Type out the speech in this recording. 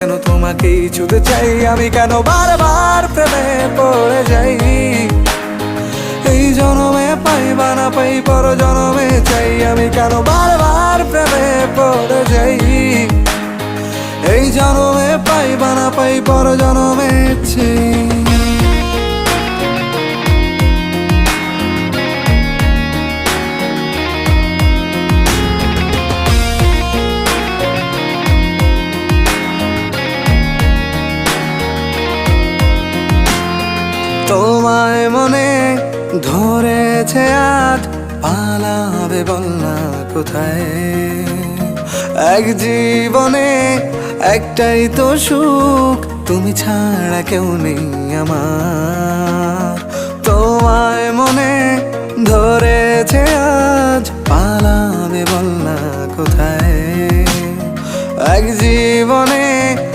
কেন তোমাকেই ছুতে চাই আমি, কেন বারবার প্রেমে পড়ে যাই। এই জনমে পাই বা না পাই পর জনমে চাই আমি, কেন বারবার প্রেমে পড়ে যাই। এই জনমে পাই বা না পাই পর জনমে চাই। তোমায় মনে ধরেছে আজ, পালাবে বল না কোথায়। এক জীবনে একটাই তো সুখ, তুমি ছাড়া কেউ নেই আমার। তোমায় মনে ধরেছে আজ, পালাবে বল না কোথায়। এক জীবনে